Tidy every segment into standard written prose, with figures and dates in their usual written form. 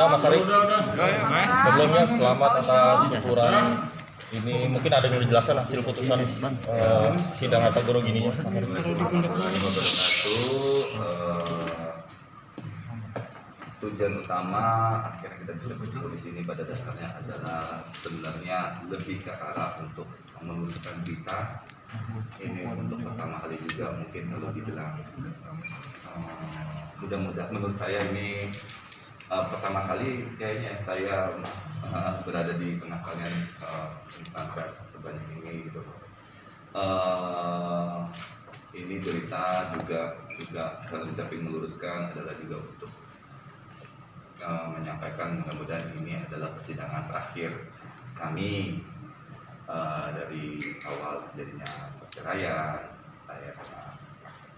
Udah Mas Ari. Sebelumnya selamat atas syukuran. Ini mungkin ada yang dijelaskan hasil putusan sidang harta guru gini ya. Tujuan utama akhirnya kita bisa berkumpul di sini pada dasarnya adalah sebenarnya lebih ke arah untuk meluruskan berita. Ini untuk pertama kali juga mungkin kalau dibilang mudah-mudahan menurut saya ini pertama kali kayaknya saya berada di tengah kalian insan pers sebanyak ini gitu. Ini berita juga kalau bisa meluruskan adalah juga untuk menyampaikan mudah-mudahan ini adalah persidangan terakhir kami dari awal terjadinya perceraian saya dengan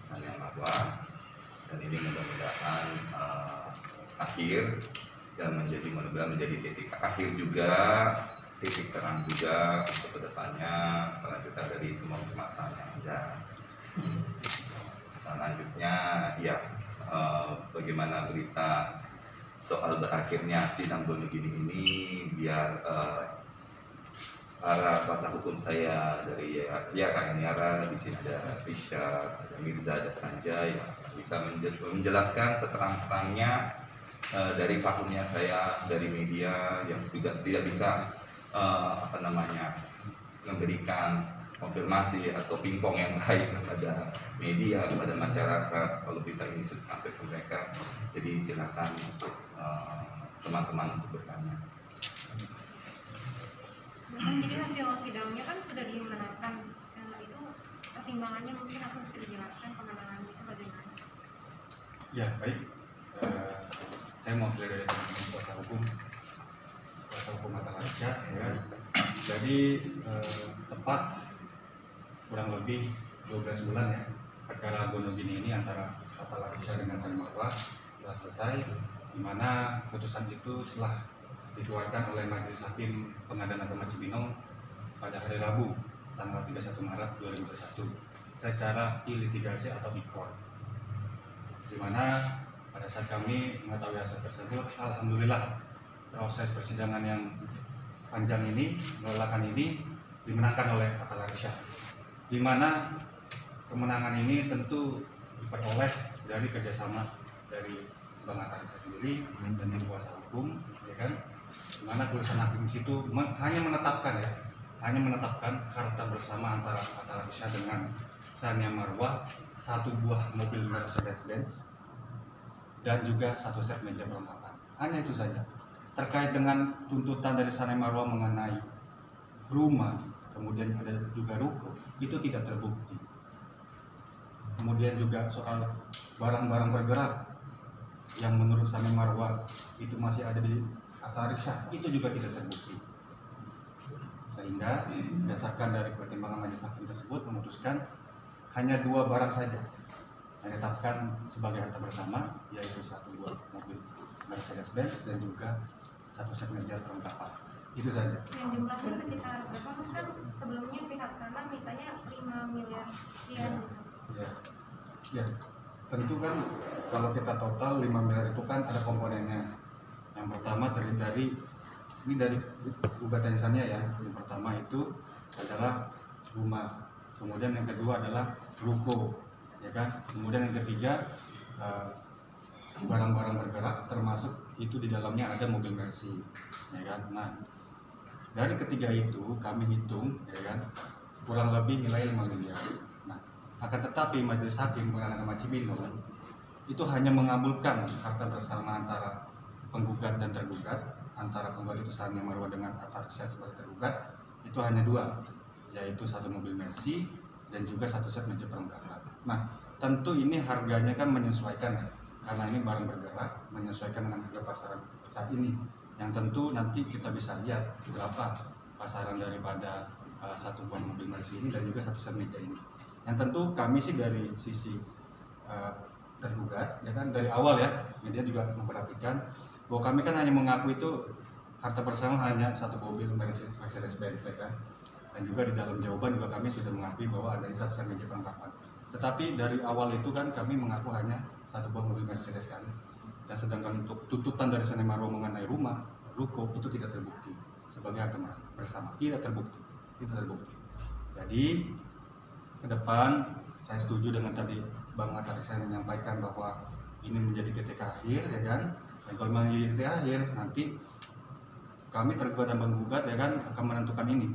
Sania Marwah, dan ini mudah-mudahan akhir dan mudah-mudahan menjadi titik akhir juga, titik terang juga untuk kedepannya kelanjutan dari semua permasalahan yang ada. Selanjutnya ya bagaimana berita soal berakhirnya sidang Doni Gini ini, biar para kuasa hukum saya dari Kak Niara, di sini ada Risha, ada Mirza, ada Sanjay yang bisa menjelaskan seterang-terangnya dari vakumnya saya dari media yang juga tidak bisa memberikan konfirmasi atau pingpong yang baik kepada media, kepada masyarakat kalau berita ini sudah sampai ke mereka. Jadi silakan untuk teman-teman untuk bertanya. Jadi hasil sidangnya kan sudah dimenangkan, itu pertimbangannya mungkin aku bisa dijelaskan kemenangannya itu bagaimana? Ya baik, saya mau dari teman-teman kuasa hukum Hatta Larisha, ya. Jadi tepat kurang lebih 12 bulan ya perkara Bono Gini ini antara Hatta Larisha dengan Sania Marwah telah selesai, di mana putusan itu telah dikeluarkan oleh Majelis Hakim Pengadilan Agama Cibinong pada hari Rabu tanggal 31 Maret 2021 secara ilitigasi atau ikor, di mana pada saat kami mengetahui hasil tersebut, alhamdulillah proses persidangan yang panjang ini, melelahkan ini dimenangkan oleh Hatta Larisha, di mana kemenangan ini tentu diperoleh dari kerjasama dari Bang Hatta Larisha sendiri dan tim kuasa hukum, ya kan? Di mana putusan hakim itu hanya menetapkan harta bersama antara Hatta Larisha dengan Sania Marwah, satu buah mobil Mercedes-Benz dan juga satu set meja perlengkapan. Hanya itu saja. Terkait dengan tuntutan dari Sania Marwah mengenai rumah, kemudian ada juga ruko, itu tidak terbukti. Kemudian juga soal barang-barang bergerak yang menurut Sania Marwah itu masih ada di Hatta Larisha, itu juga tidak terbukti. Sehingga berdasarkan dari pertimbangan majelis hakim tersebut memutuskan hanya dua barang saja yang ditetapkan sebagai harta bersama, yaitu satu buah mobil Mercedes-Benz dan juga satu set meja perlengkapan. Itu saja. Yang jumlahnya sekitar berapa Mas? Kan sebelumnya pihak sana mintanya 5 miliar sekian gitu. Ya, tentu kan kalau kita total 5 miliar itu kan ada komponennya. Yang pertama dari gugatan Sania ya. Yang pertama itu adalah rumah, kemudian yang kedua adalah ruko, ya kan. Kemudian yang ketiga barang-barang bergerak, termasuk itu di dalamnya ada mobil Mercy, ya kan. Nah, dari ketiga itu kami hitung, ya kan, kurang lebih nilai 5 miliar. Nah, akan tetapi Majelis Hakim Pengadilan Agama Cibinong itu hanya mengabulkan harta bersama antara penggugat dan tergugat, antara penggugat itu Sania Marwah dengan Hatta Larisha sebagai tergugat, itu hanya dua, yaitu satu mobil Mercy dan juga satu set meja perlengkapan. Nah, tentu ini harganya kan menyesuaikan ya, karena ini barang bergerak, menyesuaikan dengan harga pasaran saat ini. Yang tentu nanti kita bisa lihat berapa pasaran daripada satu buah mobil Mercy ini dan juga satu set meja ini. Yang tentu kami sih dari sisi tergugat, ya kan, dari awal ya, media juga memperhatikan bahwa kami kan hanya mengaku itu harta bersama hanya satu mobil Mercedes-Benz, ya kan. Dan juga di dalam jawaban juga kami sudah mengakui bahwa ada satu set meja perlengkapan. Tetapi dari awal itu kan kami mengaku hanya satu buah mobil Mercedes kan. Dan sedangkan untuk tuntutan dari Sanem Marwah mengenai rumah, ruko itu tidak terbukti sebagai harta bersama, tidak terbukti. Jadi ke depan saya setuju dengan tadi Bang Mat tadi saya menyampaikan bahwa ini menjadi titik akhir, ya kan? Dan kalau menjadi titik akhir, nanti kami tergugat dan menggugat, ya kan, akan menentukan ini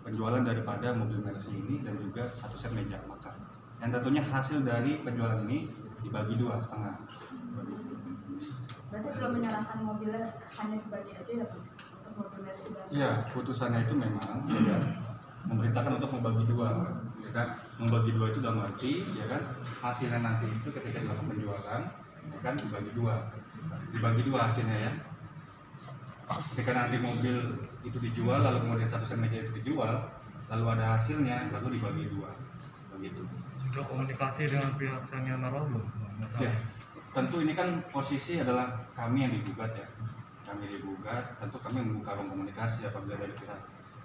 penjualan daripada mobil Mercy ini dan juga 1 set meja makan. Yang tentunya hasil dari penjualan ini dibagi 2,5. Berarti belum menyerahkan mobilnya, hanya dibagi aja ya Pak? Untuk mobil Mercy dan Iya, putusannya itu memang, ya kan, memerintahkan untuk membagi 2, ya kan. Membagi 2 itu dalam arti, ya kan, hasilnya nanti itu ketika dilakukan penjualan, ya kan, dibagi 2 hasilnya ya. Ketika nanti mobil itu dijual, lalu kemudian 1 set meja itu dijual, lalu ada hasilnya, lalu dibagi 2, begitu. Sudah komunikasi dengan pihak Sanem Marwah belum? Ya, tentu ini kan posisi adalah kami yang digugat ya. Kami digugat, tentu kami membuka ruang komunikasi apabila dari pihak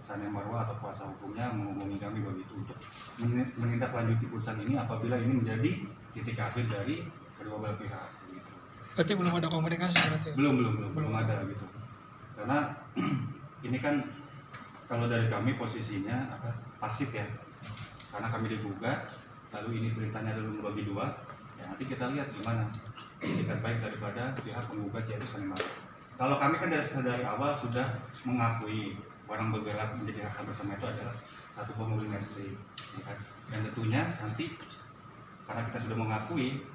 Sanem Marwah atau kuasa hukumnya menghubungi kami begitu untuk menindaklanjuti putusan ini apabila ini menjadi titik akhir dari kedua belah pihak. Gitu. Berarti belum ada komunikasi berarti? Belum ada gitu. Karena ini kan kalau dari kami posisinya pasif ya. Karena kami digugat, lalu ini perintahnya dulu membagi 2, ya nanti kita lihat gimana itikat baik daripada pihak penggugat yaitu Sanem Marwah. Kalau kami kan dari awal sudah mengakui barang bergerak menjadi hak bersama itu adalah 1 buah mobil Mercy, ya kan? Dan tentunya nanti karena kita sudah mengakui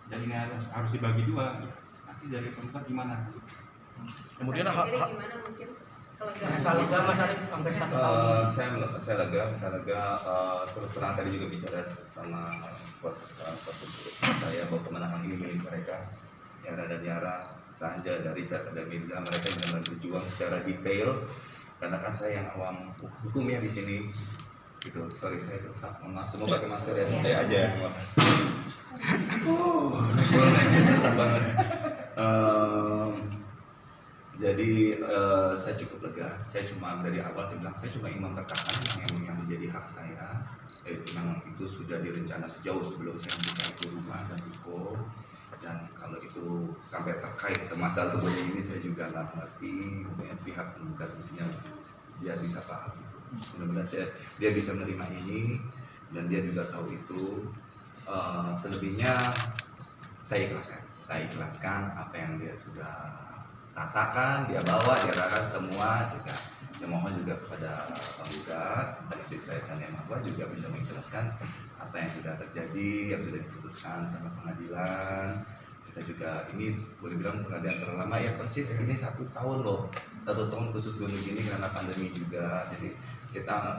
dan ini harus dibagi 2, ya, nanti dari penggugat gimana? Kemudian Jadi gimana mungkin kelegaan? Saya lega terus terang tadi juga bicara sama kuasa saya bahwa kemenangan ini milik mereka, Yara dan Yara, Sanja, Darisa, dan Mirza. Mereka benar-benar berjuang secara detail karena kan saya yang awam hukumnya di sini gitu. Sorry saya sesak, maaf, semua pakai masker ya, saya aja yang sesak banget. Jadi saya cukup lega. Saya cuma dari awal saya bilang saya cuma ingin mempertahankan yang menjadi hak saya. Memang itu sudah direncana sejauh sebelum saya membuka itu rumah dan ruko. Dan kalau itu sampai terkait ke masalah seperti ini saya juga nggak mengerti. Mungkin pihak penggugat mestinya dia bisa paham. Mudah-mudahan dia bisa menerima ini dan dia juga tahu itu. Selebihnya saya ikhlaskan apa yang dia sudah rasakan, dia bawa, dia rasakan semua juga. Saya mohon juga kepada penggugat, istri saya Sanem Marwah juga bisa menjelaskan apa yang sudah terjadi, yang sudah diputuskan sama pengadilan. Kita juga ini boleh bilang pengadilan terlama ya, persis ini 1 tahun loh, 1 tahun khusus gunung ini karena pandemi juga. Jadi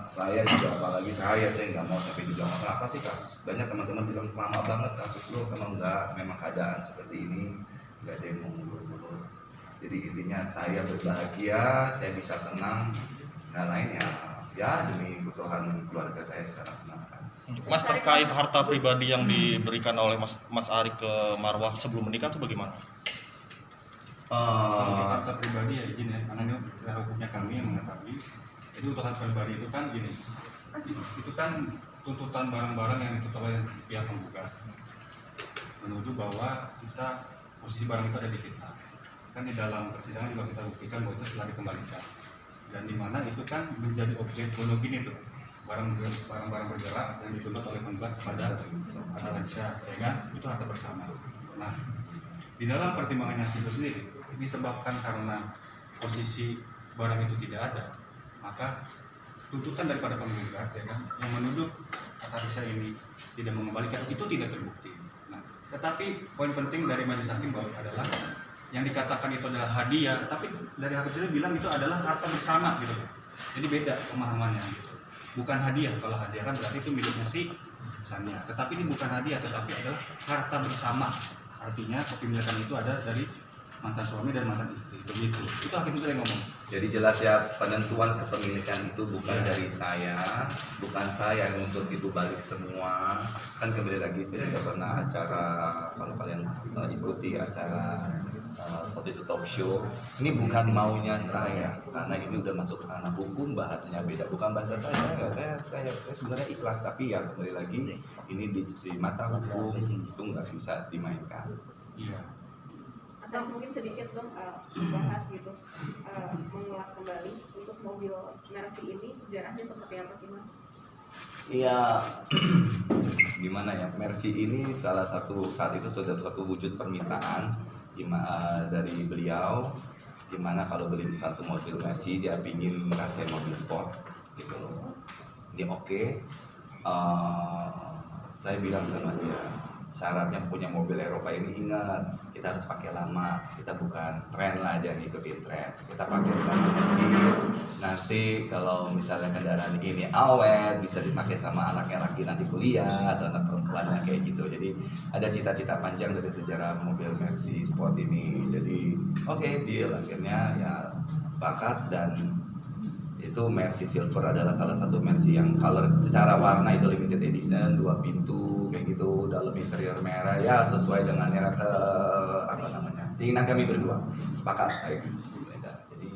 saya juga apalagi saya nggak mau sampai dibilang apa sih kasus. Banyak teman-teman bilang lama banget kasus lo, memang enggak, memang keadaan seperti ini, nggak ada yang mau ngulur-ngulur. Jadi intinya saya berbahagia, saya bisa tenang, dan lain ya demi kebutuhan keluarga saya sekarang senangkan. Mas, terkait harta pribadi yang diberikan oleh Mas Ari ke Marwah sebelum menikah itu bagaimana? Harta pribadi ya izin ya, karena ini secara hukumnya kami yang mengetahui. Itu untuk harta pribadi itu kan gini, itu kan tuntutan barang-barang yang dituntut oleh pihak penggugat menuju bahwa posisi barang itu ada di kita. Kan di dalam persidangan juga kita buktikan bahwa itu telah dikembalikan, dan di mana itu kan menjadi objek monogin itu barang-barang bergerak yang dituntut oleh penggugat kepada Aisyah, ya kan, itu harta bersama. Nah, di dalam pertimbangannya itu sendiri disebabkan karena posisi barang itu tidak ada, maka tuntutan daripada penggugat, ya kan, yang menuduh Aisyah ini tidak mengembalikan itu tidak terbukti. Nah, tetapi poin penting dari majelis hakim bahwa adalah yang dikatakan itu adalah hadiah, tapi dari hakim bilang itu adalah harta bersama gitu. Jadi beda pemahamannya gitu. Bukan hadiah, kalau hadiah kan berarti itu miliknya si Sania. Tetapi ini bukan hadiah, tetapi adalah harta bersama. Artinya kepemilikan itu ada dari mantan suami dan mantan istri. Begitu. Itu hakim itu yang ngomong. Jadi jelas ya, penentuan kepemilikan itu bukan dari saya, bukan saya yang untuk itu balik semua. Kan kembali lagi saya juga pernah acara, kalau kalian ikuti acara waktu itu talk show, ini bukan maunya saya karena ini udah masuk ke ranah hukum, bahasanya beda, bukan bahasa saya sebenarnya ikhlas, tapi ya kembali lagi ini di mata hukum itu nggak bisa dimainkan. Iya. Asal mungkin sedikit dong bahas gitu, mengulas kembali untuk mobil Mercy ini sejarahnya seperti apa sih Mas? Iya, gimana ya, Mercy ini salah satu saat itu sudah suatu wujud permintaan dari beliau, dimana kalau beli satu mobil Mercy dia ingin ngerasain mobil sport gitu loh. Dia oke. Saya bilang sama dia, syaratnya punya mobil Eropa ini, ingat kita harus pakai lama, kita bukan tren lah, jangan ngikutin tren, kita pakai sekarang. Nanti kalau misalnya kendaraan ini awet bisa dipakai sama anaknya laki nanti kuliah atau anak perempuannya kayak gitu. Jadi ada cita-cita panjang dari sejarah mobil Mercy Sport ini. Jadi oke, deal, akhirnya ya sepakat. Dan itu Mercy Silver adalah salah satu Mercy yang color secara warna itu limited edition, 2 pintu kayak gitu, dalam interior merah, ya sesuai dengan keinginan kami berdua, sepakat. Jadi